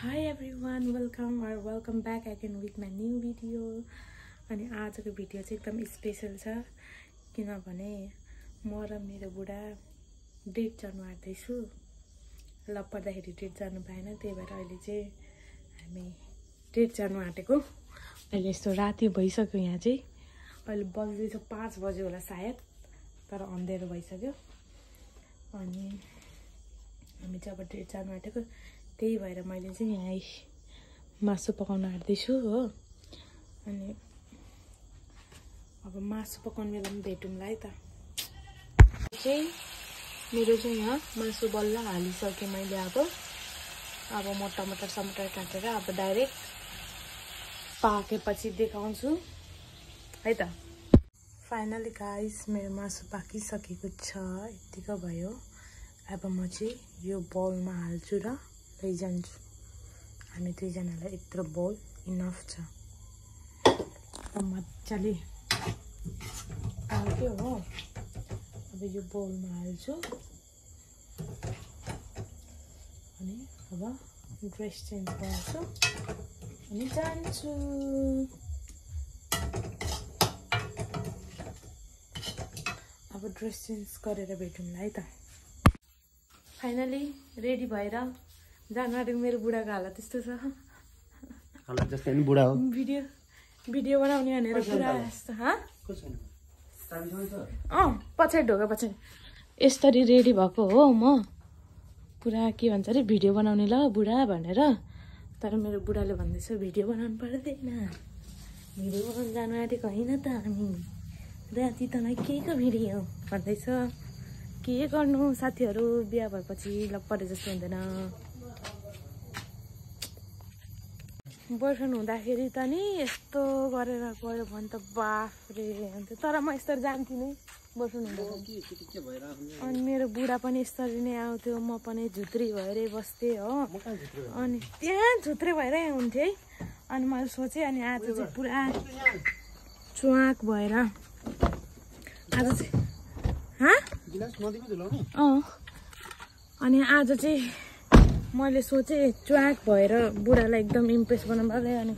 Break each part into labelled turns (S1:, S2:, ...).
S1: Hi everyone, welcome back again with my new video. अनि आजको video चाहिँ एकदम स्पेशल छ किनभने म र मेरो बुढा डेट जानु आँट्दैछु। ल पर्दाखेरि डेट जानु पाएन, त्यही भएर अहिले चाहिँ हामी डेट जानु आँटेको। अहिले यस्तो राति भइसक्यो, यहाँ चाहिँ अहिले बज्दैछ 5 बजे होला सायद, तर अँधेरो भइसक्यो। अनि हामी चाहिँ अब डेट जानु आँटेको, त्यही भएर मैले चाहिँ यहाँ मासु पकाउन आँट्दैछु हो। अनि अब मासु पकाउने बेलामा भेटौँला है त। मेरो चाहिँ यहाँ मासु बल्ल हालिसकेँ मैले। अब म टमाटर समाटर काटेर अब डाइरेक्ट पाकेपछि देखाउँछु है त। फाइनली गाइस मेरो मासु पाकिसकेको छ, यतिको भयो। अब म चाहिँ यो बाउलमा हाल्छु र लैजान्छु। हामी दुईजनालाई यत्रो बाउल इनफ छ। अब मजाले पाक्यो हो। अब यो बाउलमा हाल्छु अनि अब ड्रेस चेन्ज गर्छु अनि जान्छु। अब ड्रेस चेन्ज गरेर भेटौँला है त। फाइनली रेडी भएर जानु आँटेको। मेरो बुढाको हालत त्यस्तो छ,
S2: हालत जस्तै नि बुढा हो।
S1: भिडियो बनाउने भनेर पुरा यस्तो पछाडि ढोका पछाडि यसरी रेडी भएको हो म। पुरा के भन्छ अरे भिडियो बनाउने ल बुढा भनेर, तर मेरो बुढाले भन्दैछ भिडियो बनाउनु पर्दैन, भिडियो बनाउनु जानु आँटेको होइन त हामी, राति तँलाई के को भिडियो भन्दैछ। के गर्नु साथीहरू, बिहा भएपछि लप्परे जस्तो हुँदैन। बोयफ्रेन्ड हुँदाखेरि त नि यस्तो गरेर गयो भने त बाफ रे हुन्थ्यो, तर म यस्तरी जान्थेँ नै बोयफ्रेन्ड हुँदाखेरि। अनि मेरो बुढा पनि यस्तरी नै आउँथ्यो, म पनि झुत्री भएरै बस्थेँ हो। अनि त्यहाँ झुत्रे भएरै हुन्थेँ है। अनि मैले सोचेँ, अनि आज चाहिँ पुरा च्वाक भएर आज चाहिँ अनि आज चाहिँ मैले सोचेँ च्वाक भएर बुढालाई एकदम इम्प्रेस बनाउनु पर्यो। अनि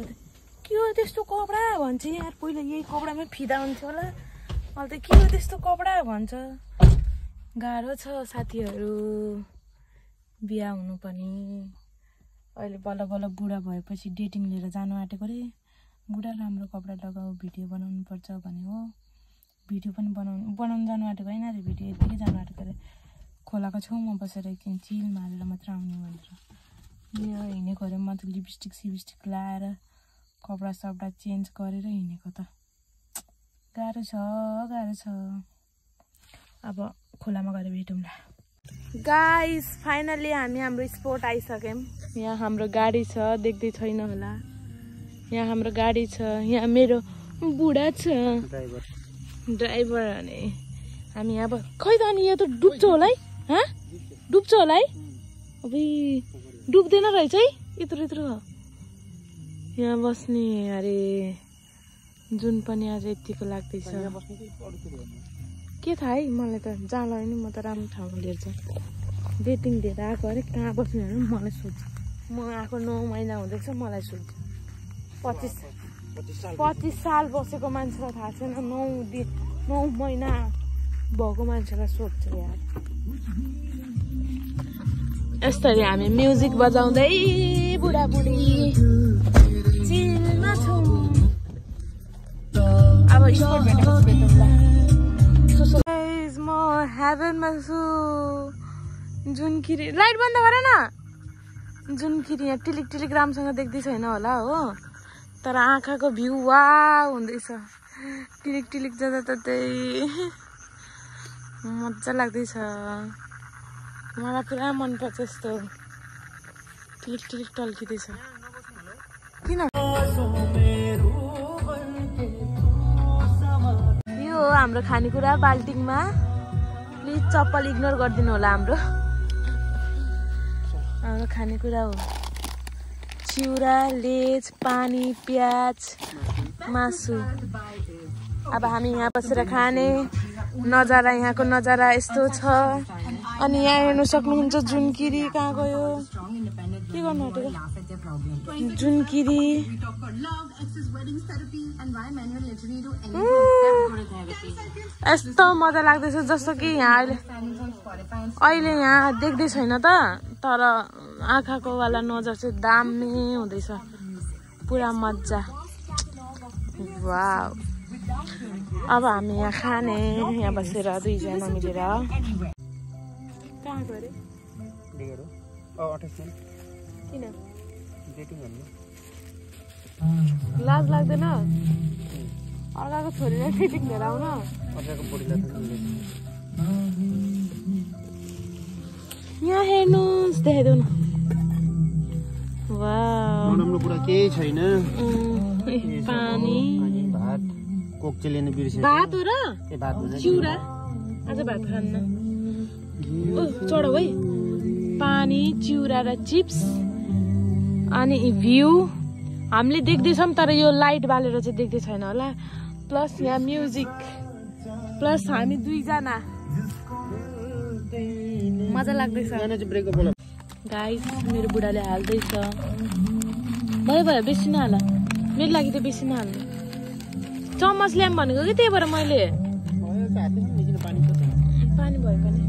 S1: के हो त्यस्तो कपडा भन्छ यार, पहिला यही कपडामै फिदा हुन्थ्यो होला, अहिले त के हो त्यस्तो कपडा भन्छ। गाह्रो छ साथीहरू बिहा हुनु पनि। अहिले बल्ल बल्ल बुढा भएपछि डेटिङ लिएर जानु आँटेको रे। बुढा राम्रो कपडा लगाऊ, भिडियो बनाउनु पर्छ भने हो। भिडियो पनि बनाउनु जानु आँटेको होइन अरे, भिडियो यतिकै जानु आँटेको अरे। खोलाको छेउमा बसेर एकछिन चिल मारेर मात्र आउने भनेर यो हिँडेको अरे। म त लिपस्टिक सिपस्टिक लाएर कपडा सपडा चेन्ज गरेर हिँडेको त। गाह्रो छ। अब खोलामा गएर भेटौँला गाइस। फाइनली हामी हाम्रो स्पोट आइसक्यौँ। यहाँ हाम्रो गाडी छ, देख्दै छैन होला। यहाँ हाम्रो गाडी छ, यहाँ मेरो बुढा छ ड्राइभर। अनि हामी अब खै त अनि यो त डुब्छ होला है, डुब्छ होला है। अब डुब्दैन रहेछ है, यत्रो यहाँ बस्ने अरे। जुन पनि आज यतिको लाग्दैछ, के थाहा है मलाई त। जहाँ लग्यो नि म त राम्रो ठाउँमा लिएर जाउँ। डेटिङ लिएर आएको अरे, कहाँ बस्ने भने मलाई सोध्छ। म आएको 9 महिना हुँदैछ, मलाई सोध्छ। 25 साल बसेको मान्छेलाई थाहा छैन, 9 महिना भएको मान्छेलाई सोध्छ यार। यस्तरी हामी म्युजिक बजाउँदै बुढाबुढी चिलमा छौँ। अब स्पोर्ट भेटौँला। म हेभनमा छु। जुनकिरी लाइट बन्द गर न। जुनकिरी यहाँ टिलिक राम्रोसँग देख्दै छैन होला हो, तर आँखाको भ्यू वाउ हुँदैछ। टिलिक जाँदा त त्यही मजा लाग्दैछ। मलाई पुरा मनपर्छ यस्तो टिलिक टल्किँदैछ। किन यो हो हाम्रो खानेकुरा बाल्टिङमा। प्लिज चप्पल इग्नोर गरिदिनु होला। हाम्रो खानेकुरा हो चिउरा, लेज, पानी, प्याज, मासु। अब हामी यहाँ बसेर खाने नजारा, यहाँको नजारा यस्तो छ। अनि यहाँ हेर्नु सक्नुहुन्छ जुनकिरी कहाँ गयो, के गर्नु आँटेको। जुनकिरी यस्तो मजा लाग्दैछ जस्तो कि यहाँ अहिले यहाँ देख्दै छैन त तर आँखाको वाला नजर चाहिँ दामी हुँदैछ पुरा मजा वाउ अब हामी यहाँ खाने यहाँ बसेर दुईजना मिलेर कहाँ गरे किन लाज लाग्दैन अर्काको छोरीलाई डेटिङ लिएर आउन यहाँ हेर्नुहोस् देखाइदेऊ न
S2: बनाउनु कुरा केही छैन
S1: पानी
S2: भात कोक चाहिँ लिनु बिर्सेँ
S1: भात हो र
S2: भात
S1: चिउरा आज भात खान्न चढाउ है पानी चिउरा र चिप्स अनि भ्यू हामीले देख्दैछौँ तर यो लाइट बालेर चाहिँ देख्दै छैन होला प्लस यहाँ म्युजिक प्लस हामी दुईजना मजा लाग्दैछ गाइस मेरो बुढाले हाल्दैछ भयो बेसी नहाल मेरो लागि त बेसी नहाल्नु चम्मच ल्याम भनेको कि त्यही भएर मैले पानी भयो पनि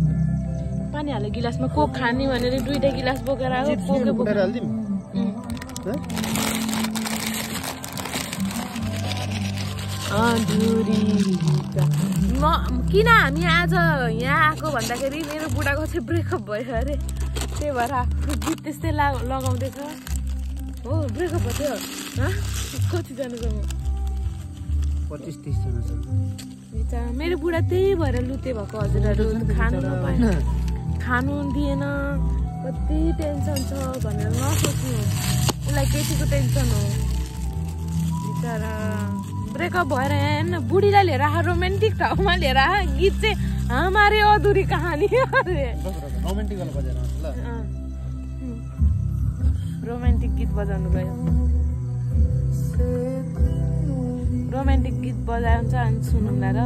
S1: पानी हाल्यो गिलासमा कोक खाने भनेर 2टा गिलास बोकेर आयो कोकै बोकेर किन हामी आज यहाँ आएको भन्दाखेरि मेरो बुढाको चाहिँ ब्रेकअप भयो अरे त्यही भएर गीत त्यस्तै लगाउँदैछ हो ब्रेकअप भयो त्यो कतिजनासँग
S2: 25-30 जना
S1: मेरो बुढा त्यही भएर लुते भएको हजुरहरू खानु नपाएन खानु दिएन कति टेन्सन छ भनेर नसोच्नु उसलाई केटीको टेन्सन हो बिचरा ब्रेकअप भएर हेर्न बुढीलाई लिएर रोमान्टिक ठाउँमा लिएर गीत चाहिँ हमारे अधुरी कहानी रोमान्टिक गीत बजाउनु गयो रोमान्टिक गीत बजाउँछ अनि सुनौँला र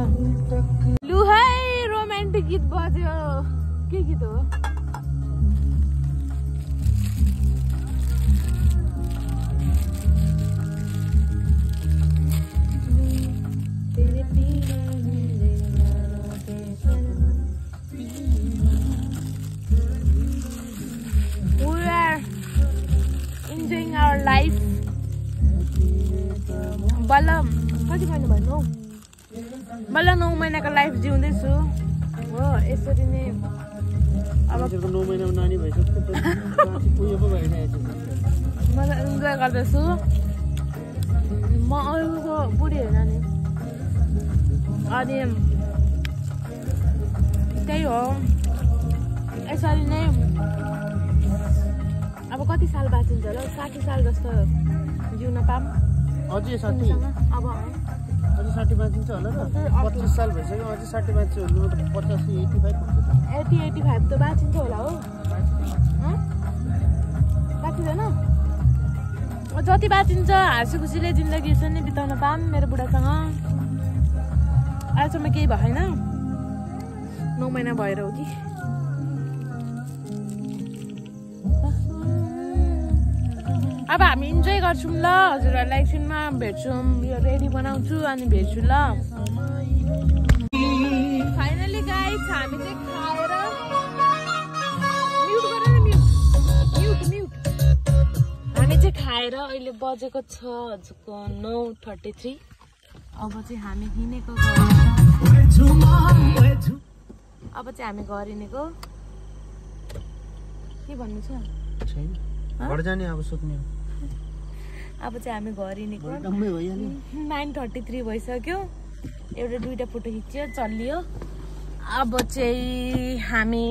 S1: लु है रोमान्टिक गीत बज्यो के गीत हो enjoying our life बल्ल कति महिना भन्नु बल्ल 9 महिनाको लाइफ जिउँदैछु हो यसरी नै अब
S2: 9 महिनाको नानी भइसक्यो उयो पो भइरहेछ
S1: मजा इन्जोय गर्दैछु म अरूको बुढी होइन नि अनि त्यही हो यसरी नै अब कति साल बाँचिन्छ होला 60 साल जस्तो जिउन पाऊँ
S2: अझै 60
S1: अब
S2: अझै 60 बाँचिन्छ होला र 25 साल भइसक्यो अझै 60 बाँच्यो भने त 50
S1: 85 त बाँचिन्छ होला हो बाँचिँदैन जति बाँचिन्छ हाँसी खुसीले जिन्दगी यसरी नै बिताउन पाऊँ मेरो बुढासँग अहिलेसम्म केही भएन 9 महिना भएर हो कि अब हामी इन्जोय गर्छौँ ल हजुरहरूलाई एकछिनमा भेट्छौँ यो रेडी बनाउँछु अनि भेट्छु ल फाइनली गाइस हामी चाहिँ खाएर म्युट गरेर म्युट हामी चाहिँ खाएर अहिले बजेको छ हजुरको 9:33 अब चाहिँ हामी हिँडेको अब चाहिँ हामी घर हिँडेको के भन्नु छ
S2: घर जाने अब सुत्ने
S1: अब चाहिँ हामी घर हिँडेको 9:33 भइसक्यो एउटा 2टा फोटो खिच्यो चल्लियो अब चाहिँ हामी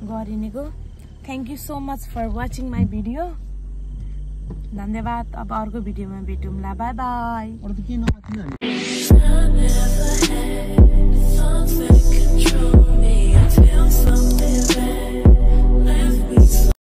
S1: घर हिँडेको thank you so much for watching my video धन्यवाद अब अर्को भिडियोमा भेटौँला बाई बाई